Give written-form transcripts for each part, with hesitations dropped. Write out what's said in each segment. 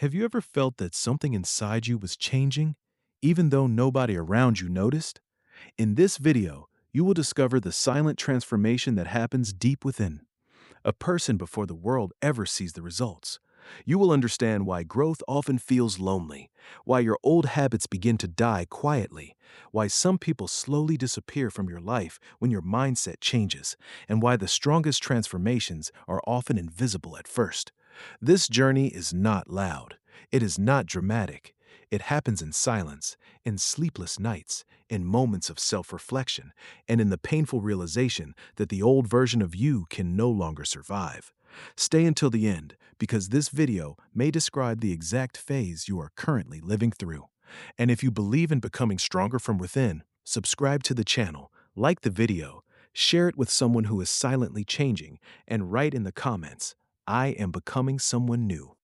Have you ever felt that something inside you was changing, even though nobody around you noticed? In this video, you will discover the silent transformation that happens deep within a person before the world ever sees the results. You will understand why growth often feels lonely, why your old habits begin to die quietly, why some people slowly disappear from your life when your mindset changes, and why the strongest transformations are often invisible at first. This journey is not loud. It is not dramatic. It happens in silence, in sleepless nights, in moments of self-reflection, and in the painful realization that the old version of you can no longer survive. Stay until the end, because this video may describe the exact phase you are currently living through. And if you believe in becoming stronger from within, subscribe to the channel, like the video, share it with someone who is silently changing, and write in the comments, "I am becoming someone new."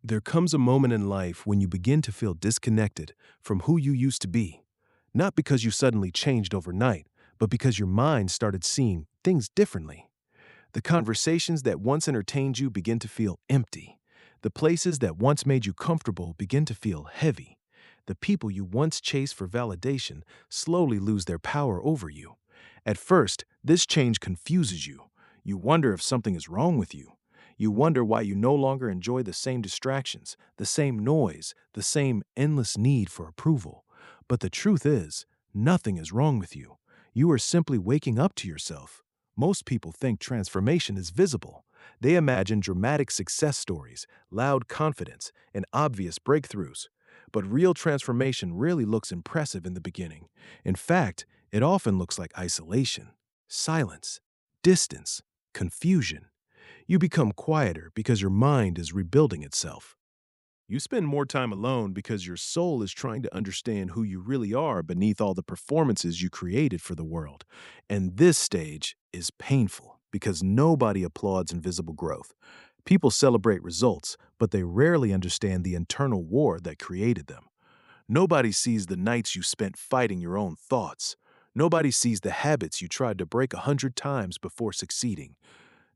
There comes a moment in life when you begin to feel disconnected from who you used to be. Not because you suddenly changed overnight, but because your mind started seeing things differently. The conversations that once entertained you begin to feel empty. The places that once made you comfortable begin to feel heavy. The people you once chased for validation slowly lose their power over you. At first, this change confuses you. You wonder if something is wrong with you. You wonder why you no longer enjoy the same distractions, the same noise, the same endless need for approval. But the truth is, nothing is wrong with you. You are simply waking up to yourself. Most people think transformation is visible. They imagine dramatic success stories, loud confidence, and obvious breakthroughs. But real transformation rarely looks impressive in the beginning. In fact, it often looks like isolation, silence, distance, confusion. You become quieter because your mind is rebuilding itself. You spend more time alone because your soul is trying to understand who you really are beneath all the performances you created for the world. And this stage is painful because nobody applauds invisible growth. People celebrate results, but they rarely understand the internal war that created them. Nobody sees the nights you spent fighting your own thoughts. Nobody sees the habits you tried to break 100 times before succeeding.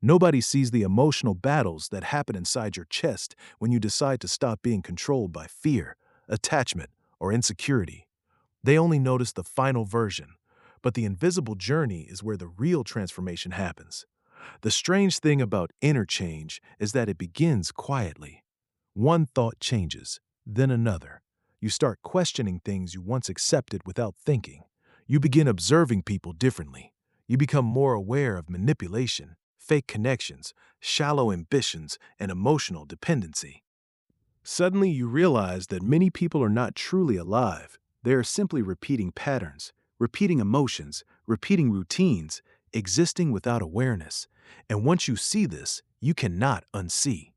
Nobody sees the emotional battles that happen inside your chest when you decide to stop being controlled by fear, attachment, or insecurity. They only notice the final version. But the invisible journey is where the real transformation happens. The strange thing about inner change is that it begins quietly. One thought changes, then another. You start questioning things you once accepted without thinking. You begin observing people differently. You become more aware of manipulation, fake connections, shallow ambitions, and emotional dependency. Suddenly, you realize that many people are not truly alive. They are simply repeating patterns, repeating emotions, repeating routines, existing without awareness. And once you see this, you cannot unsee.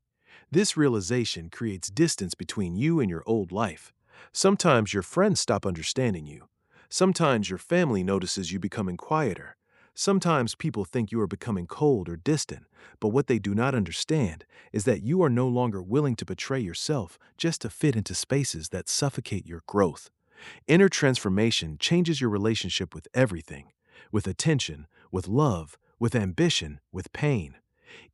This realization creates distance between you and your old life. Sometimes your friends stop understanding you. Sometimes your family notices you becoming quieter. Sometimes people think you are becoming cold or distant, but what they do not understand is that you are no longer willing to betray yourself just to fit into spaces that suffocate your growth. Inner transformation changes your relationship with everything, with attention, with love, with ambition, with pain.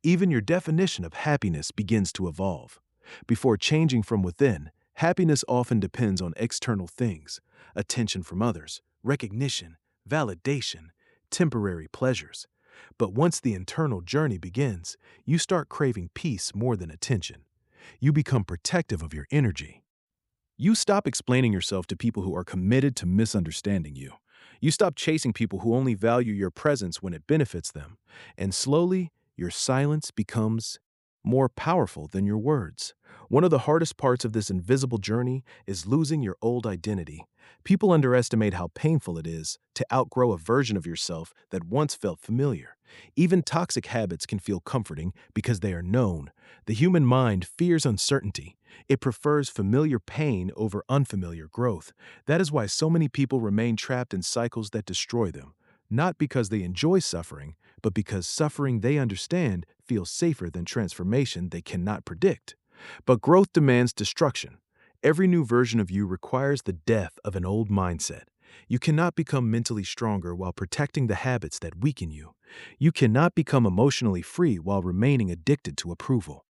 Even your definition of happiness begins to evolve. Before changing from within, happiness often depends on external things: attention from others, recognition, validation, temporary pleasures. But once the internal journey begins, you start craving peace more than attention. You become protective of your energy. You stop explaining yourself to people who are committed to misunderstanding you. You stop chasing people who only value your presence when it benefits them. And slowly, your silence becomes more powerful than your words. One of the hardest parts of this invisible journey is losing your old identity. People underestimate how painful it is to outgrow a version of yourself that once felt familiar. Even toxic habits can feel comforting because they are known. The human mind fears uncertainty. It prefers familiar pain over unfamiliar growth. That is why so many people remain trapped in cycles that destroy them, not because they enjoy suffering, but because suffering they understand feels safer than transformation they cannot predict. But growth demands destruction. Every new version of you requires the death of an old mindset. You cannot become mentally stronger while protecting the habits that weaken you. You cannot become emotionally free while remaining addicted to approval.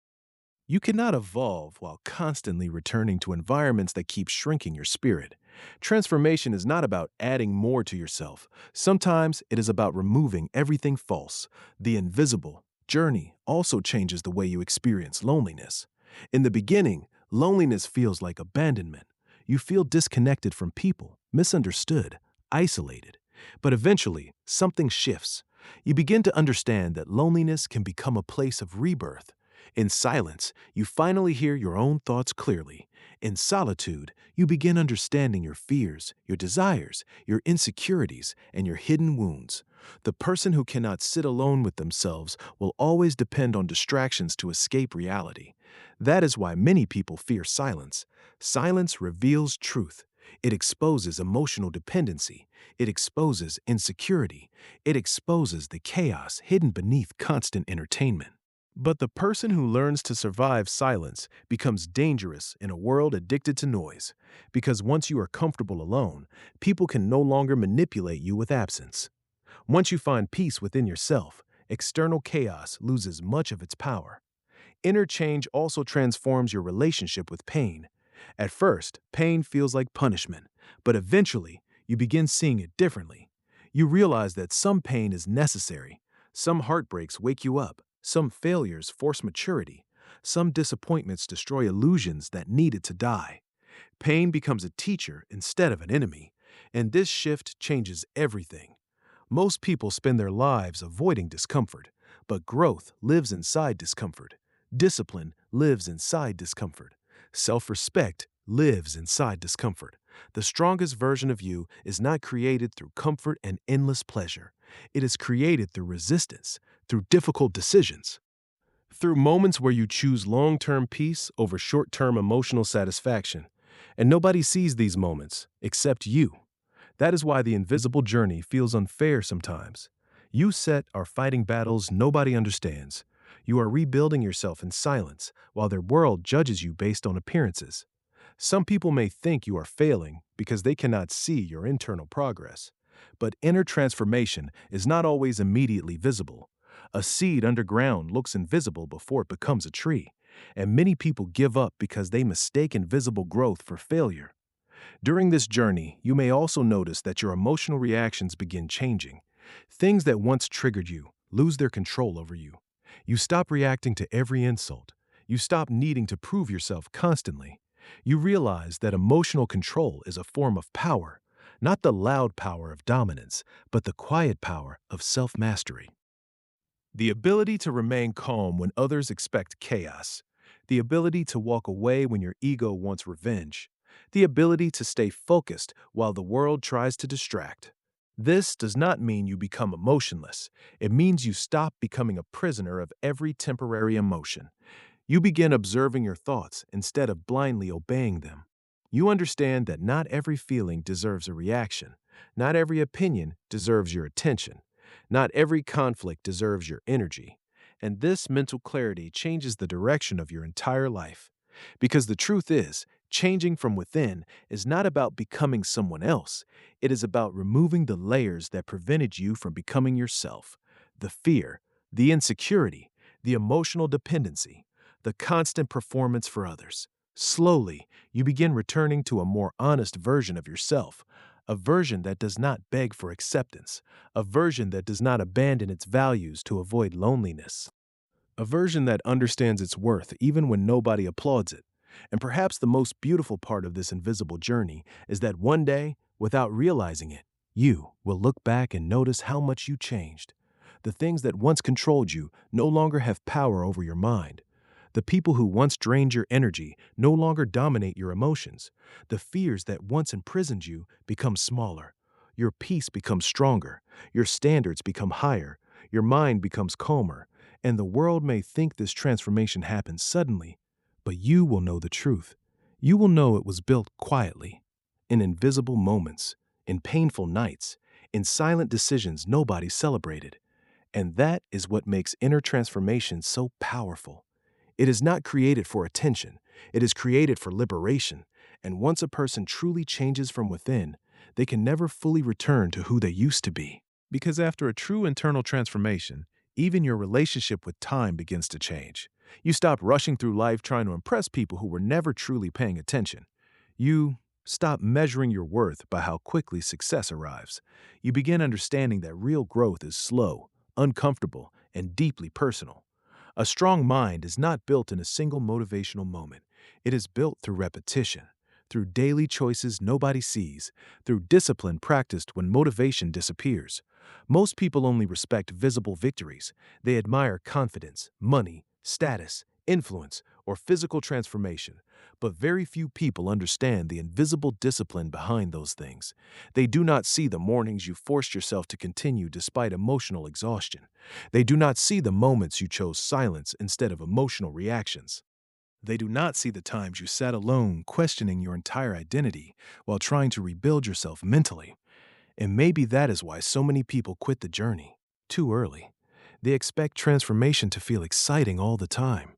You cannot evolve while constantly returning to environments that keep shrinking your spirit. Transformation is not about adding more to yourself. Sometimes it is about removing everything false. The invisible journey also changes the way you experience loneliness. In the beginning, loneliness feels like abandonment. You feel disconnected from people, misunderstood, isolated. But eventually, something shifts. You begin to understand that loneliness can become a place of rebirth. In silence, you finally hear your own thoughts clearly. In solitude, you begin understanding your fears, your desires, your insecurities, and your hidden wounds. The person who cannot sit alone with themselves will always depend on distractions to escape reality. That is why many people fear silence. Silence reveals truth. It exposes emotional dependency. It exposes insecurity. It exposes the chaos hidden beneath constant entertainment. But the person who learns to survive silence becomes dangerous in a world addicted to noise, because once you are comfortable alone, people can no longer manipulate you with absence. Once you find peace within yourself, external chaos loses much of its power. Inner change also transforms your relationship with pain. At first, pain feels like punishment, but eventually, you begin seeing it differently. You realize that some pain is necessary. Some heartbreaks wake you up. Some failures force maturity. Some disappointments destroy illusions that needed to die. Pain becomes a teacher instead of an enemy, and this shift changes everything. Most people spend their lives avoiding discomfort, but growth lives inside discomfort. Discipline lives inside discomfort. Self-respect lives inside discomfort. The strongest version of you is not created through comfort and endless pleasure. It is created through resistance, through difficult decisions, through moments where you choose long-term peace over short-term emotional satisfaction. And nobody sees these moments except you. That is why the invisible journey feels unfair sometimes. You are fighting battles nobody understands. You are rebuilding yourself in silence while their world judges you based on appearances. Some people may think you are failing because they cannot see your internal progress. But inner transformation is not always immediately visible. A seed underground looks invisible before it becomes a tree, and many people give up because they mistake invisible growth for failure. During this journey, you may also notice that your emotional reactions begin changing. Things that once triggered you lose their control over you. You stop reacting to every insult. You stop needing to prove yourself constantly. You realize that emotional control is a form of power, not the loud power of dominance, but the quiet power of self-mastery. The ability to remain calm when others expect chaos. The ability to walk away when your ego wants revenge. The ability to stay focused while the world tries to distract. This does not mean you become emotionless. It means you stop becoming a prisoner of every temporary emotion. You begin observing your thoughts instead of blindly obeying them. You understand that not every feeling deserves a reaction. Not every opinion deserves your attention. Not every conflict deserves your energy. And this mental clarity changes the direction of your entire life. Because the truth is, changing from within is not about becoming someone else. It is about removing the layers that prevented you from becoming yourself. The fear, the insecurity, the emotional dependency, the constant performance for others. Slowly, you begin returning to a more honest version of yourself, a version that does not beg for acceptance, a version that does not abandon its values to avoid loneliness, a version that understands its worth even when nobody applauds it. And perhaps the most beautiful part of this invisible journey is that one day, without realizing it, you will look back and notice how much you changed. The things that once controlled you no longer have power over your mind. The people who once drained your energy no longer dominate your emotions. The fears that once imprisoned you become smaller. Your peace becomes stronger. Your standards become higher. Your mind becomes calmer. And the world may think this transformation happened suddenly, but you will know the truth. You will know it was built quietly, in invisible moments, in painful nights, in silent decisions nobody celebrated. And that is what makes inner transformation so powerful. It is not created for attention. It is created for liberation. And once a person truly changes from within, they can never fully return to who they used to be. Because after a true internal transformation, even your relationship with time begins to change. You stop rushing through life trying to impress people who were never truly paying attention. You stop measuring your worth by how quickly success arrives. You begin understanding that real growth is slow, uncomfortable, and deeply personal. A strong mind is not built in a single motivational moment. It is built through repetition, through daily choices nobody sees, through discipline practiced when motivation disappears. Most people only respect visible victories. They admire confidence, money, status, influence, or physical transformation. But very few people understand the invisible discipline behind those things. They do not see the mornings you forced yourself to continue despite emotional exhaustion. They do not see the moments you chose silence instead of emotional reactions. They do not see the times you sat alone questioning your entire identity while trying to rebuild yourself mentally. And maybe that is why so many people quit the journey too early. They expect transformation to feel exciting all the time.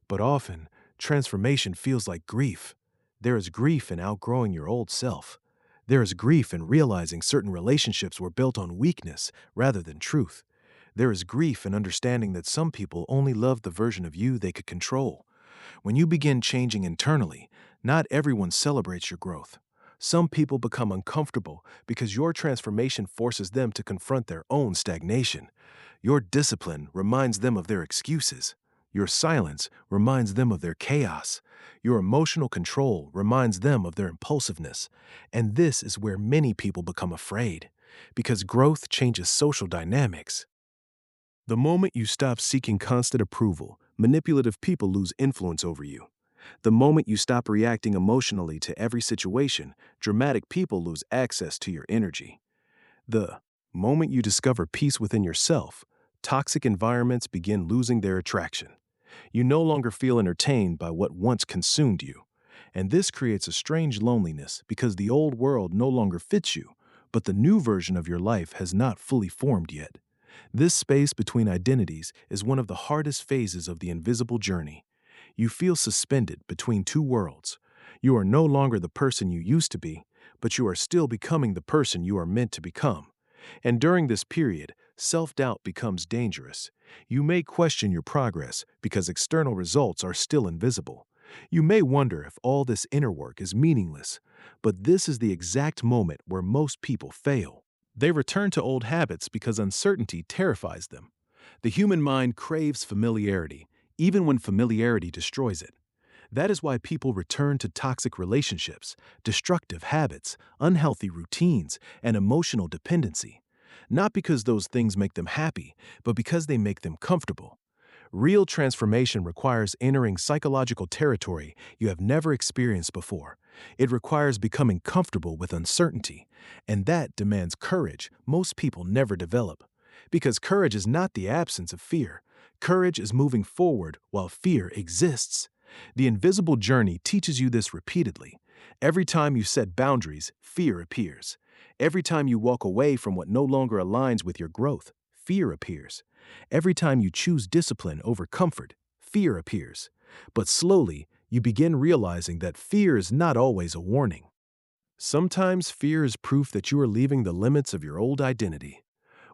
But often, transformation feels like grief. There is grief in outgrowing your old self. There is grief in realizing certain relationships were built on weakness rather than truth. There is grief in understanding that some people only loved the version of you they could control. When you begin changing internally, not everyone celebrates your growth. Some people become uncomfortable because your transformation forces them to confront their own stagnation. Your discipline reminds them of their excuses. Your silence reminds them of their chaos. Your emotional control reminds them of their impulsiveness. And this is where many people become afraid, because growth changes social dynamics. The moment you stop seeking constant approval, manipulative people lose influence over you. The moment you stop reacting emotionally to every situation, dramatic people lose access to your energy. The moment you discover peace within yourself, toxic environments begin losing their attraction. You no longer feel entertained by what once consumed you. And this creates a strange loneliness because the old world no longer fits you, but the new version of your life has not fully formed yet. This space between identities is one of the hardest phases of the invisible journey. You feel suspended between two worlds. You are no longer the person you used to be, but you are still becoming the person you are meant to become. And during this period, self-doubt becomes dangerous. You may question your progress because external results are still invisible. You may wonder if all this inner work is meaningless, but this is the exact moment where most people fail. They return to old habits because uncertainty terrifies them. The human mind craves familiarity, even when familiarity destroys it. That is why people return to toxic relationships, destructive habits, unhealthy routines, and emotional dependency. Not because those things make them happy, but because they make them comfortable. Real transformation requires entering psychological territory you have never experienced before. It requires becoming comfortable with uncertainty, and that demands courage most people never develop. Because courage is not the absence of fear. Courage is moving forward while fear exists. The invisible journey teaches you this repeatedly. Every time you set boundaries, fear appears. Every time you walk away from what no longer aligns with your growth, fear appears. Every time you choose discipline over comfort, fear appears. But slowly, you begin realizing that fear is not always a warning. Sometimes fear is proof that you are leaving the limits of your old identity.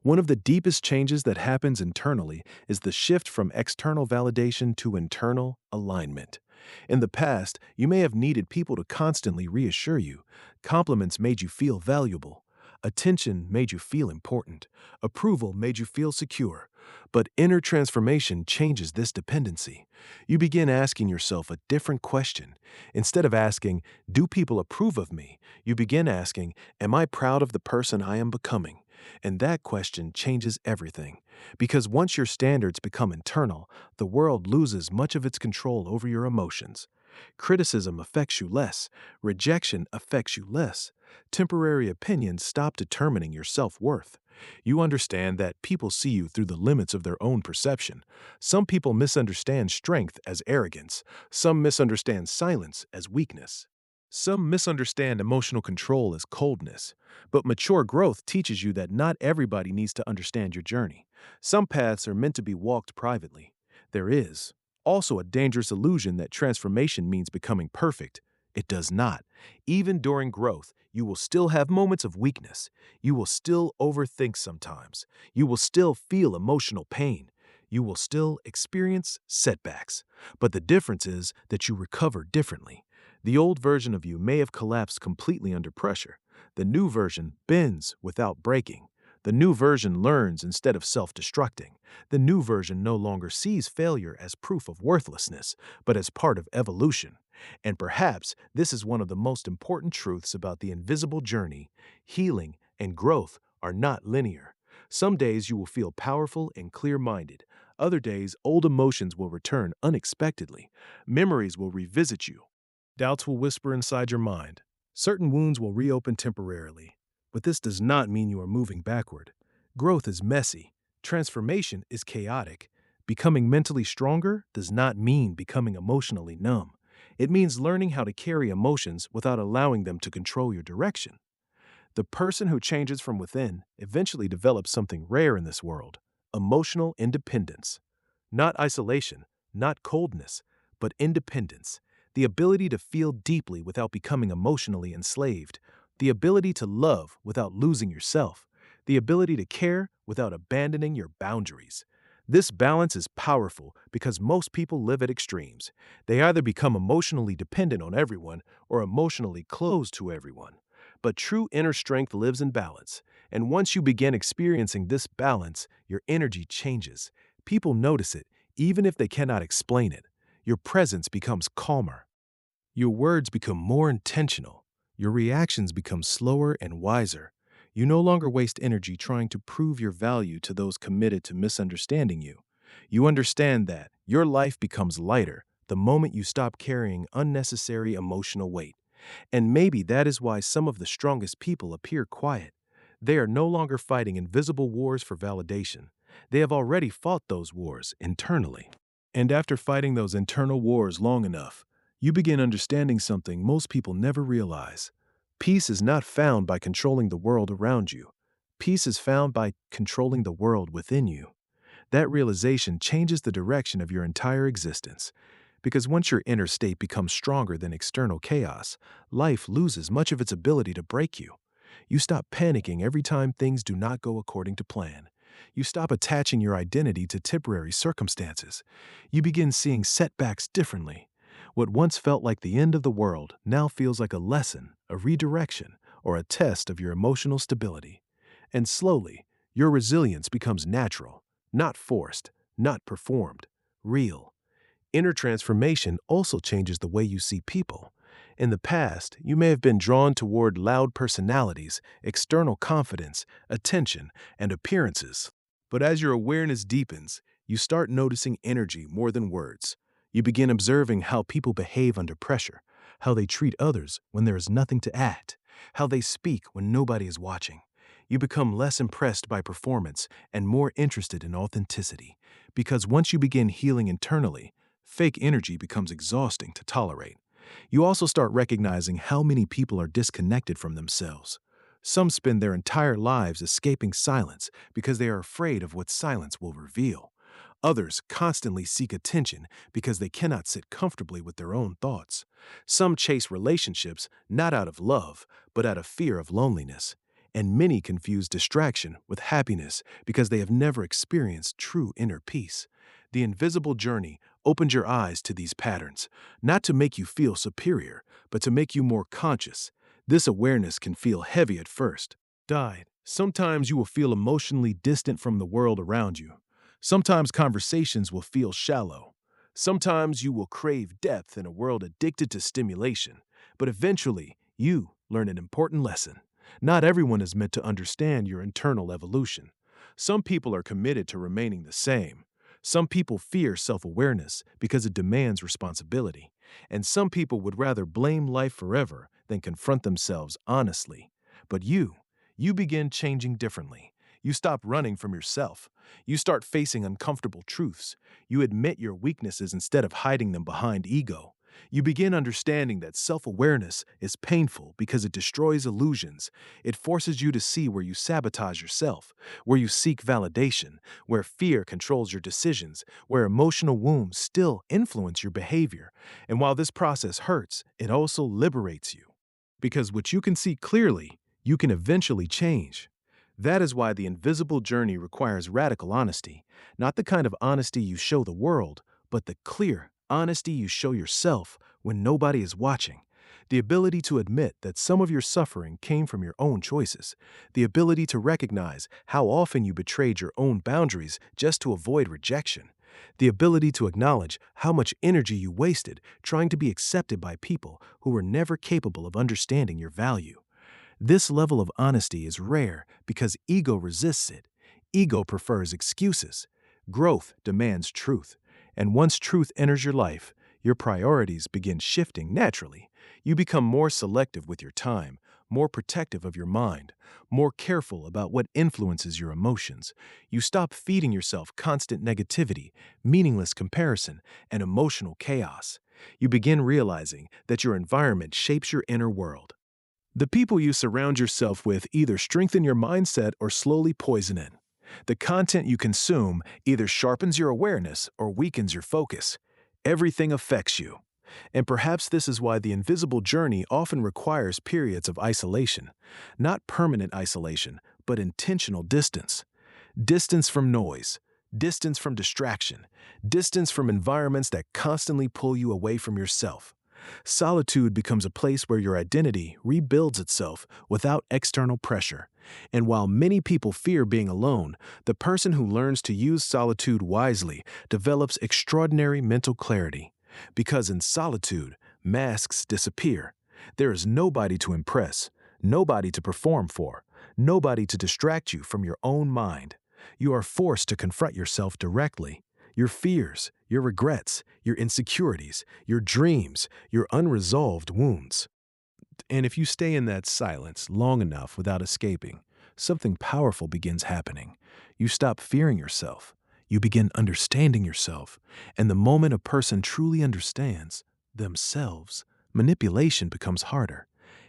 One of the deepest changes that happens internally is the shift from external validation to internal alignment. In the past, you may have needed people to constantly reassure you. Compliments made you feel valuable. Attention made you feel important. Approval made you feel secure. But inner transformation changes this dependency. You begin asking yourself a different question. Instead of asking, "Do people approve of me?" you begin asking, "Am I proud of the person I am becoming?" And that question changes everything. Because once your standards become internal, the world loses much of its control over your emotions. Criticism affects you less. Rejection affects you less. Temporary opinions stop determining your self-worth. You understand that people see you through the limits of their own perception. Some people misunderstand strength as arrogance. Some misunderstand silence as weakness. Some misunderstand emotional control as coldness. But mature growth teaches you that not everybody needs to understand your journey. Some paths are meant to be walked privately. There is also a dangerous illusion that transformation means becoming perfect. It does not. Even during growth, you will still have moments of weakness. You will still overthink sometimes. You will still feel emotional pain. You will still experience setbacks, but the difference is that you recover differently. The old version of you may have collapsed completely under pressure. The new version bends without breaking. The new version learns instead of self-destructing. The new version no longer sees failure as proof of worthlessness, but as part of evolution. And perhaps this is one of the most important truths about the invisible journey. Healing and growth are not linear. Some days you will feel powerful and clear-minded. Other days, old emotions will return unexpectedly. Memories will revisit you. Doubts will whisper inside your mind. Certain wounds will reopen temporarily. But this does not mean you are moving backward. Growth is messy. Transformation is chaotic. Becoming mentally stronger does not mean becoming emotionally numb. It means learning how to carry emotions without allowing them to control your direction. The person who changes from within eventually develops something rare in this world: emotional independence. Not isolation, not coldness, but independence. The ability to feel deeply without becoming emotionally enslaved. The ability to love without losing yourself. The ability to care without abandoning your boundaries. This balance is powerful because most people live at extremes. They either become emotionally dependent on everyone or emotionally closed to everyone. But true inner strength lives in balance, and once you begin experiencing this balance, your energy changes. People notice it, even if they cannot explain it. Your presence becomes calmer. Your words become more intentional. Your reactions become slower and wiser. You no longer waste energy trying to prove your value to those committed to misunderstanding you. You understand that your life becomes lighter the moment you stop carrying unnecessary emotional weight. And maybe that is why some of the strongest people appear quiet. They are no longer fighting invisible wars for validation. They have already fought those wars internally. And after fighting those internal wars long enough, you begin understanding something most people never realize. Peace is not found by controlling the world around you. Peace is found by controlling the world within you. That realization changes the direction of your entire existence. Because once your inner state becomes stronger than external chaos, life loses much of its ability to break you. You stop panicking every time things do not go according to plan. You stop attaching your identity to temporary circumstances. You begin seeing setbacks differently. What once felt like the end of the world now feels like a lesson, a redirection, or a test of your emotional stability. And slowly, your resilience becomes natural, not forced, not performed, real. Inner transformation also changes the way you see people. In the past, you may have been drawn toward loud personalities, external confidence, attention, and appearances. But as your awareness deepens, you start noticing energy more than words. You begin observing how people behave under pressure, how they treat others when there is nothing to add, how they speak when nobody is watching. You become less impressed by performance and more interested in authenticity, because once you begin healing internally, fake energy becomes exhausting to tolerate. You also start recognizing how many people are disconnected from themselves. Some spend their entire lives escaping silence because they are afraid of what silence will reveal. Others constantly seek attention because they cannot sit comfortably with their own thoughts. Some chase relationships not out of love, but out of fear of loneliness. And many confuse distraction with happiness because they have never experienced true inner peace. The invisible journey opens your eyes to these patterns, not to make you feel superior, but to make you more conscious. This awareness can feel heavy at first. Sometimes you will feel emotionally distant from the world around you. Sometimes conversations will feel shallow. Sometimes you will crave depth in a world addicted to stimulation. But eventually, you learn an important lesson. Not everyone is meant to understand your internal evolution. Some people are committed to remaining the same. Some people fear self-awareness because it demands responsibility. And some people would rather blame life forever than confront themselves honestly. But you begin changing differently. You stop running from yourself. You start facing uncomfortable truths. You admit your weaknesses instead of hiding them behind ego. You begin understanding that self-awareness is painful because it destroys illusions. It forces you to see where you sabotage yourself, where you seek validation, where fear controls your decisions, where emotional wounds still influence your behavior. And while this process hurts, it also liberates you. Because what you can see clearly, you can eventually change. That is why the invisible journey requires radical honesty, not the kind of honesty you show the world, but the clear honesty you show yourself when nobody is watching. The ability to admit that some of your suffering came from your own choices. The ability to recognize how often you betrayed your own boundaries just to avoid rejection. The ability to acknowledge how much energy you wasted trying to be accepted by people who were never capable of understanding your value. This level of honesty is rare because ego resists it. Ego prefers excuses. Growth demands truth. And once truth enters your life, your priorities begin shifting naturally. You become more selective with your time, more protective of your mind, more careful about what influences your emotions. You stop feeding yourself constant negativity, meaningless comparison, and emotional chaos. You begin realizing that your environment shapes your inner world. The people you surround yourself with either strengthen your mindset or slowly poison it. The content you consume either sharpens your awareness or weakens your focus. Everything affects you. And perhaps this is why the invisible journey often requires periods of isolation. Not permanent isolation, but intentional distance. Distance from noise, distance from distraction, distance from environments that constantly pull you away from yourself. Solitude becomes a place where your identity rebuilds itself without external pressure. And while many people fear being alone, the person who learns to use solitude wisely develops extraordinary mental clarity. Because in solitude, masks disappear. There is nobody to impress, nobody to perform for, nobody to distract you from your own mind. You are forced to confront yourself directly. Your fears, your regrets, your insecurities, your dreams, your unresolved wounds. And if you stay in that silence long enough without escaping, something powerful begins happening. You stop fearing yourself. You begin understanding yourself. And the moment a person truly understands themselves, manipulation becomes harder.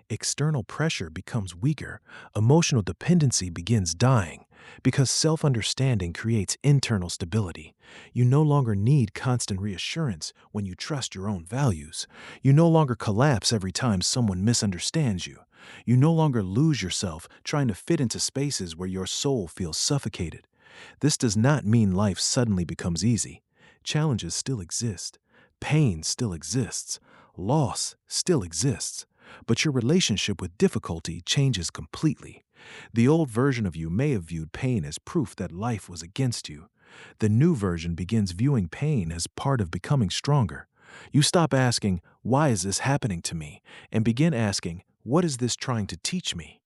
External pressure becomes weaker. Emotional dependency begins dying. Because self-understanding creates internal stability. You no longer need constant reassurance when you trust your own values. You no longer collapse every time someone misunderstands you. You no longer lose yourself trying to fit into spaces where your soul feels suffocated. This does not mean life suddenly becomes easy. Challenges still exist. Pain still exists. Loss still exists. But your relationship with difficulty changes completely. The old version of you may have viewed pain as proof that life was against you. The new version begins viewing pain as part of becoming stronger. You stop asking, "Why is this happening to me?" and begin asking, "What is this trying to teach me?"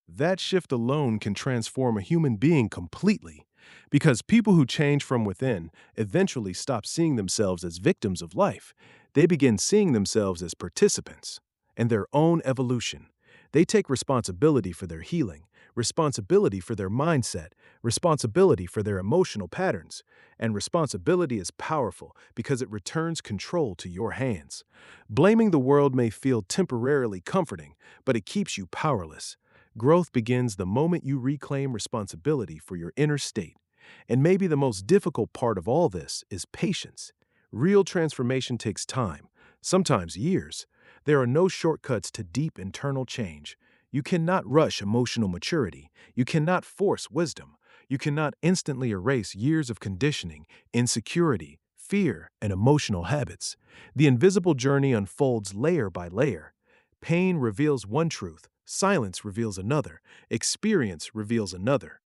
That shift alone can transform a human being completely, because people who change from within eventually stop seeing themselves as victims of life. They begin seeing themselves as participants in their own evolution. They take responsibility for their healing, responsibility for their mindset, responsibility for their emotional patterns. And responsibility is powerful because it returns control to your hands. Blaming the world may feel temporarily comforting, but it keeps you powerless. Growth begins the moment you reclaim responsibility for your inner state. And maybe the most difficult part of all this is patience. Real transformation takes time, sometimes years. There are no shortcuts to deep internal change. You cannot rush emotional maturity. You cannot force wisdom. You cannot instantly erase years of conditioning, insecurity, fear, and emotional habits. The invisible journey unfolds layer by layer. Pain reveals one truth, silence reveals another, experience reveals another.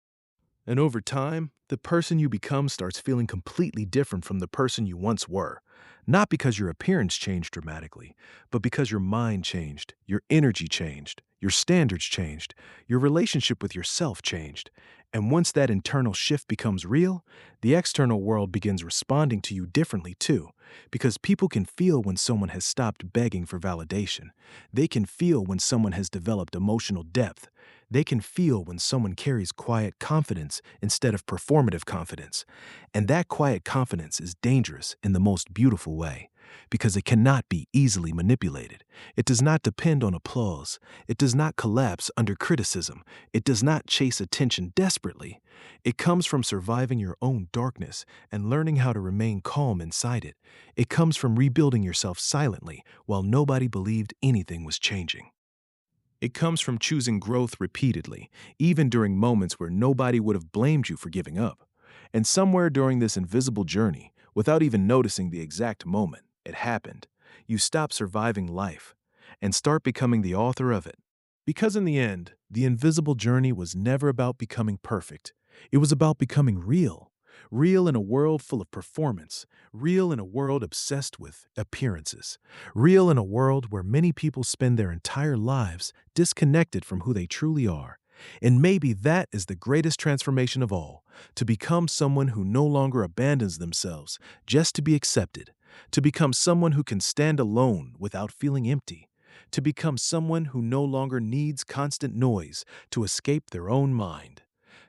And over time, the person you become starts feeling completely different from the person you once were. Not because your appearance changed dramatically, but because your mind changed, your energy changed, your standards changed, your relationship with yourself changed. And once that internal shift becomes real, the external world begins responding to you differently too. Because people can feel when someone has stopped begging for validation. They can feel when someone has developed emotional depth. They can feel when someone carries quiet confidence instead of performative confidence. And that quiet confidence is dangerous in the most beautiful way, because it cannot be easily manipulated. It does not depend on applause. It does not collapse under criticism. It does not chase attention desperately. It comes from surviving your own darkness and learning how to remain calm inside it. It comes from rebuilding yourself silently while nobody believed anything was changing. It comes from choosing growth repeatedly, even during moments where nobody would have blamed you for giving up. And somewhere during this invisible journey, without even noticing the exact moment it happened, you stop surviving life and start becoming the author of it. Because in the end, the invisible journey was never about becoming perfect. It was about becoming real. Real in a world full of performance, real in a world obsessed with appearances, real in a world where many people spend their entire lives disconnected from who they truly are. And maybe that is the greatest transformation of all, to become someone who no longer abandons themselves just to be accepted, to become someone who can stand alone without feeling empty, to become someone who no longer needs constant noise to escape their own mind,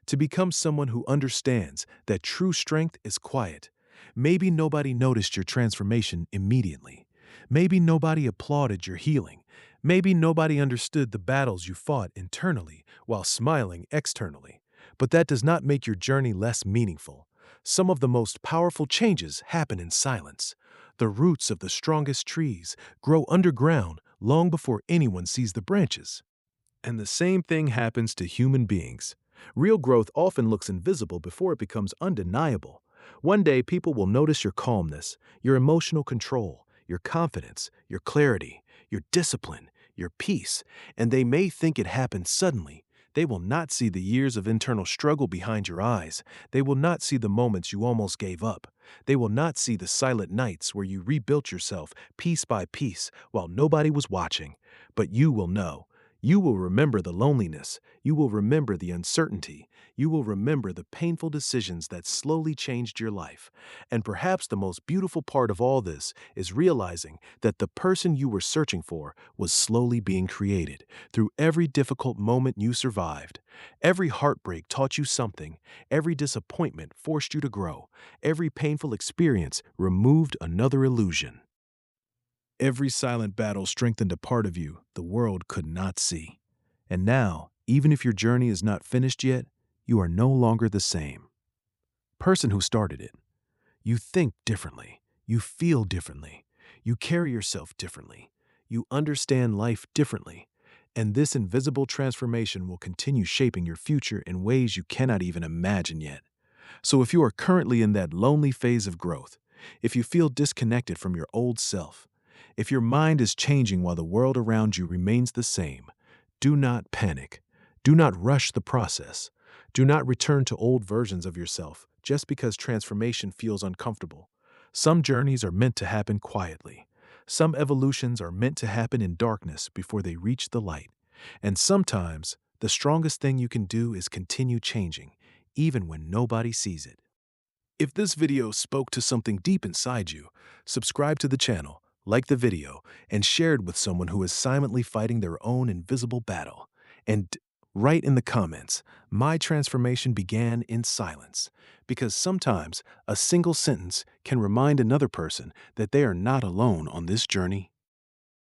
to become someone who understands that true strength is quiet. Maybe nobody noticed your transformation immediately. Maybe nobody applauded your healing. Maybe nobody understood the battles you fought internally while smiling externally. But that does not make your journey less meaningful. Some of the most powerful changes happen in silence. The roots of the strongest trees grow underground long before anyone sees the branches. And the same thing happens to human beings. Real growth often looks invisible before it becomes undeniable. One day, people will notice your calmness, your emotional control, your confidence, your clarity, your discipline, your peace, and they may think it happened suddenly. They will not see the years of internal struggle behind your eyes. They will not see the moments you almost gave up. They will not see the silent nights where you rebuilt yourself piece by piece while nobody was watching. But you will know. You will remember the loneliness. You will remember the uncertainty. You will remember the painful decisions that slowly changed your life. And perhaps the most beautiful part of all this is realizing that the person you were searching for was slowly being created through every difficult moment you survived. Every heartbreak taught you something. Every disappointment forced you to grow. Every painful experience removed another illusion. Every silent battle strengthened a part of you the world could not see. And now, even if your journey is not finished yet, you are no longer the same person who started it. You think differently. You feel differently. You carry yourself differently. You understand life differently. And this invisible transformation will continue shaping your future in ways you cannot even imagine yet. So if you are currently in that lonely phase of growth, if you feel disconnected from your old self, if your mind is changing while the world around you remains the same, do not panic. Do not rush the process. Do not return to old versions of yourself just because transformation feels uncomfortable. Some journeys are meant to happen quietly. Some evolutions are meant to happen in darkness before they reach the light. And sometimes, the strongest thing you can do is continue changing, even when nobody sees it. If this video spoke to something deep inside you, subscribe to the channel, like the video, and share it with someone who is silently fighting their own invisible battle. And write in the comments, my transformation began in silence, because sometimes a single sentence can remind another person that they are not alone on this journey.